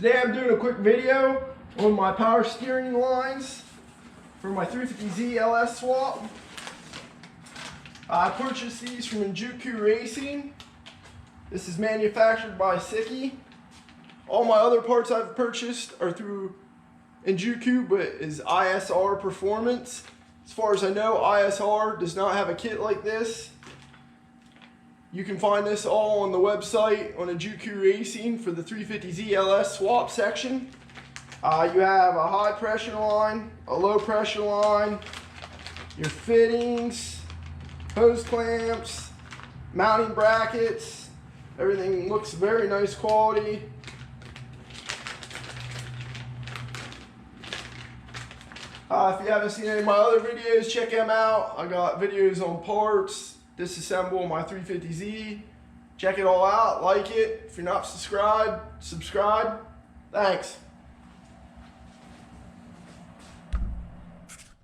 Today I'm doing a quick video on my power steering lines for my 350Z LS swap. I purchased these from Enjuku Racing. This is manufactured by Siki. All my other parts I've purchased are through Enjuku, but is ISR Performance. As far as I know, ISR does not have a kit like this. You can find this all on the website on Enjuku Racing for the 350Z LS swap section. You have a high pressure line, a low pressure line, your fittings, hose clamps, mounting brackets. Everything looks very nice quality. If you haven't seen any of my other videos, check them out. I got videos on parts, disassemble my 350Z. Check it all out, like it. If you're not subscribed, subscribe. Thanks.